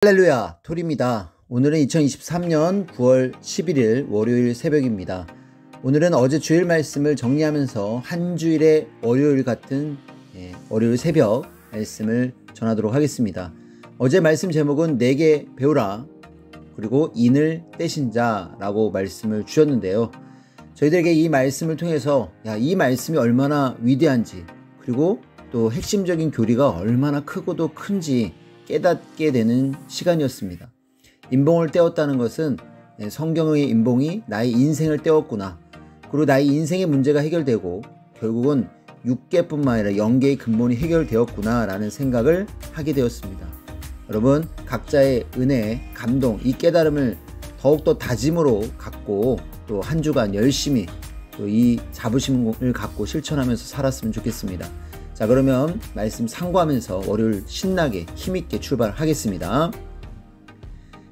할렐루야, 톨입니다. 오늘은 2023년 9월 11일 월요일 새벽입니다. 오늘은 어제 주일 말씀을 정리하면서 한 주일의 월요일 같은 월요일 새벽 말씀을 전하도록 하겠습니다. 어제 말씀 제목은 내게 배우라 그리고 인을 떼신 자라고 말씀을 주셨는데요. 저희들에게 이 말씀을 통해서 이 말씀이 얼마나 위대한지 그리고 또 핵심적인 교리가 얼마나 크고도 큰지 깨닫게 되는 시간이었습니다. 인봉을 떼었다는 것은 성경의 인봉이 나의 인생을 떼었구나. 그리고 나의 인생의 문제가 해결되고 결국은 6개뿐만 아니라 영계의 근본이 해결되었구나 라는 생각을 하게 되었습니다. 여러분, 각자의 은혜, 감동, 이 깨달음을 더욱더 다짐으로 갖고 또 한 주간 열심히 또 이 자부심을 갖고 실천하면서 살았으면 좋겠습니다. 자, 그러면 말씀 상고하면서 월요일 신나게 힘있게 출발하겠습니다.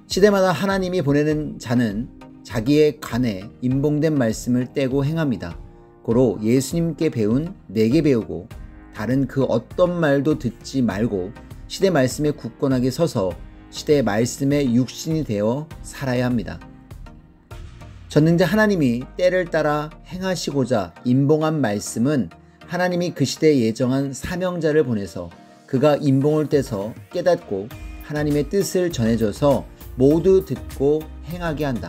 시대마다 하나님이 보내는 자는 자기에 관해 인봉된 말씀을 떼고 행합니다. 고로 예수님께 배운 내게 배우고 다른 그 어떤 말도 듣지 말고 시대 말씀에 굳건하게 서서 시대의 말씀에 육신이 되어 살아야 합니다. 전능자 하나님이 때를 따라 행하시고자 인봉한 말씀은 하나님이 그 시대에 예정한 사명자를 보내서 그가 인봉을 떼서 깨닫고 하나님의 뜻을 전해줘서 모두 듣고 행하게 한다.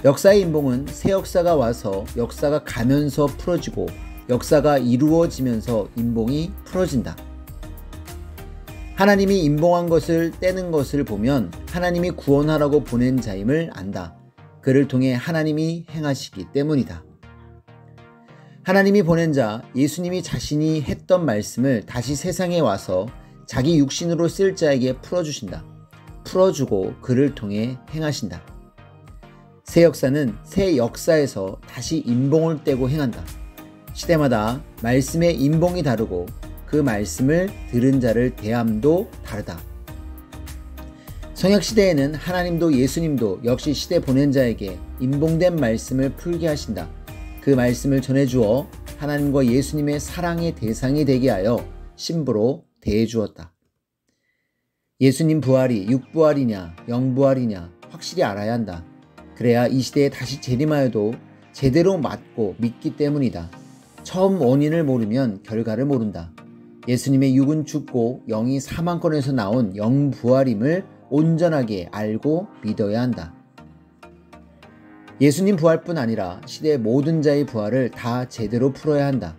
역사의 인봉은 새 역사가 와서 역사가 가면서 풀어지고 역사가 이루어지면서 인봉이 풀어진다. 하나님이 인봉한 것을 떼는 것을 보면 하나님이 구원하라고 보낸 자임을 안다. 그를 통해 하나님이 행하시기 때문이다. 하나님이 보낸 자 예수님이 자신이 했던 말씀을 다시 세상에 와서 자기 육신으로 쓸 자에게 풀어주신다. 풀어주고 그를 통해 행하신다. 새 역사는 새 역사에서 다시 인봉을 떼고 행한다. 시대마다 말씀의 인봉이 다르고 그 말씀을 들은 자를 대함도 다르다. 성약시대에는 하나님도 예수님도 역시 시대 보낸 자에게 인봉된 말씀을 풀게 하신다. 그 말씀을 전해주어 하나님과 예수님의 사랑의 대상이 되게 하여 신부로 대해주었다. 예수님 부활이 육부활이냐 영부활이냐 확실히 알아야 한다. 그래야 이 시대에 다시 재림하여도 제대로 맞고 믿기 때문이다. 처음 원인을 모르면 결과를 모른다. 예수님의 육은 죽고 영이 사망권에서 나온 영부활임을 온전하게 알고 믿어야 한다. 예수님 부활뿐 아니라 시대의 모든 자의 부활을 다 제대로 풀어야 한다.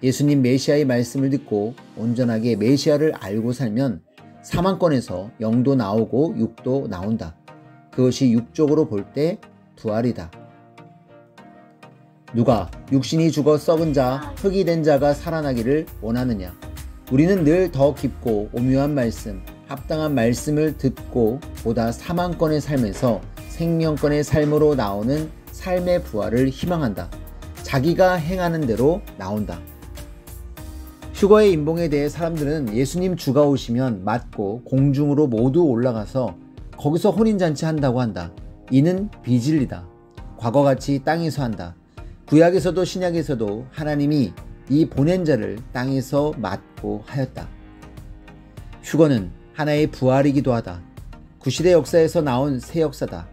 예수님 메시아의 말씀을 듣고 온전하게 메시아를 알고 살면 사망권에서 영도 나오고 육도 나온다. 그것이 육적으로 볼 때 부활이다. 누가 육신이 죽어 썩은 자, 흙이 된 자가 살아나기를 원하느냐? 우리는 늘 더 깊고 오묘한 말씀, 합당한 말씀을 듣고 보다 사망권의 삶에서 생명권의 삶으로 나오는 삶의 부활을 희망한다. 자기가 행하는 대로 나온다. 휴거의 인봉에 대해 사람들은 예수님 주가 오시면 맞고 공중으로 모두 올라가서 거기서 혼인잔치 한다고 한다. 이는 비진리다. 과거같이 땅에서 한다. 구약에서도 신약에서도 하나님이 이 보낸 자를 땅에서 맞고 하였다. 휴거는 하나의 부활이기도 하다. 구시대 역사에서 나온 새 역사다.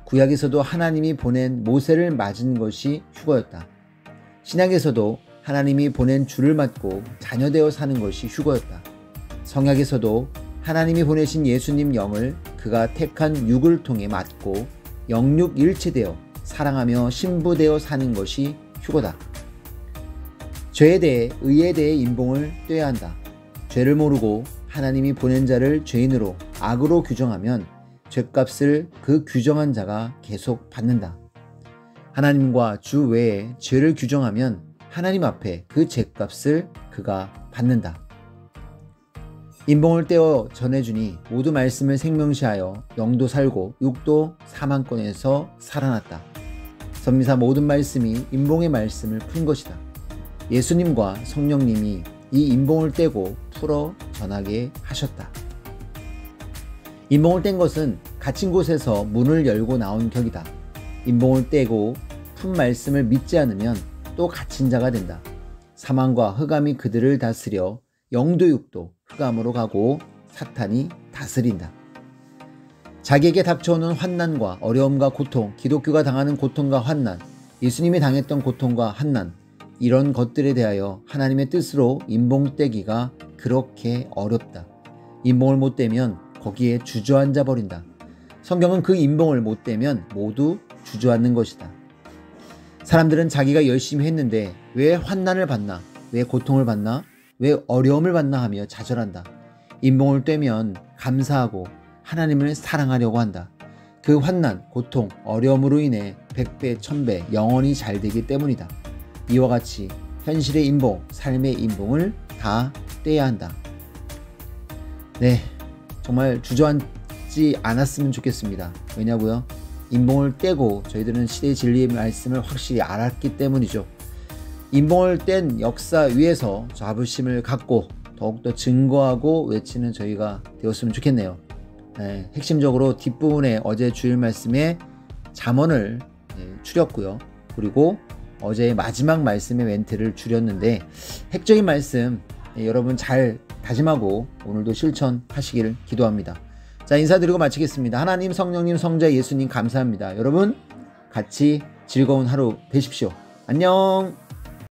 구약에서도 하나님이 보낸 모세를 맞은 것이 휴거였다. 신약에서도 하나님이 보낸 주를 맞고 자녀되어 사는 것이 휴거였다. 성약에서도 하나님이 보내신 예수님 영을 그가 택한 육을 통해 맞고 영육일체되어 사랑하며 신부되어 사는 것이 휴거다. 죄에 대해 의에 대해 인봉을 떼야 한다. 죄를 모르고 하나님이 보낸 자를 죄인으로 악으로 규정하면 죄값을 그 규정한 자가 계속 받는다. 하나님과 주 외에 죄를 규정하면 하나님 앞에 그 죄값을 그가 받는다. 인봉을 떼어 전해주니 모두 말씀을 생명시하여 영도 살고 육도 사망권에서 살아났다. 선미사 모든 말씀이 인봉의 말씀을 푼 것이다. 예수님과 성령님이 이 인봉을 떼고 풀어 전하게 하셨다. 인봉을 뗀 것은 갇힌 곳에서 문을 열고 나온 격이다. 인봉을 떼고 푼 말씀을 믿지 않으면 또 갇힌 자가 된다. 사망과 흑암이 그들을 다스려 영도 육도 흑암으로 가고 사탄이 다스린다. 자기에게 닥쳐오는 환난과 어려움과 고통, 기독교가 당하는 고통과 환난, 예수님이 당했던 고통과 환난, 이런 것들에 대하여 하나님의 뜻으로 인봉 떼기가 그렇게 어렵다. 인봉을 못 떼면 거기에 주저앉아 버린다. 성경은 그 인봉을 못 떼면 모두 주저앉는 것이다. 사람들은 자기가 열심히 했는데 왜 환난을 받나, 왜 고통을 받나, 왜 어려움을 받나 하며 좌절한다. 인봉을 떼면 감사하고 하나님을 사랑하려고 한다. 그 환난, 고통, 어려움으로 인해 100배, 1000배 영원히 잘 되기 때문이다. 이와 같이 현실의 인봉, 삶의 인봉을 다 떼야 한다. 네, 정말 주저앉지 않았으면 좋겠습니다. 왜냐고요? 인봉을 떼고 저희들은 시대의 진리의 말씀을 확실히 알았기 때문이죠. 인봉을 뗀 역사 위에서 자부심을 갖고 더욱더 증거하고 외치는 저희가 되었으면 좋겠네요. 네, 핵심적으로 뒷부분에 어제 주일 말씀에 잠언을 추렸고요. 그리고 어제의 마지막 말씀의 멘트를 줄였는데 핵적인 말씀 여러분 잘 다짐하고 오늘도 실천하시기를 기도합니다. 자, 인사드리고 마치겠습니다. 하나님, 성령님, 성자, 예수님 감사합니다. 여러분 같이 즐거운 하루 되십시오. 안녕.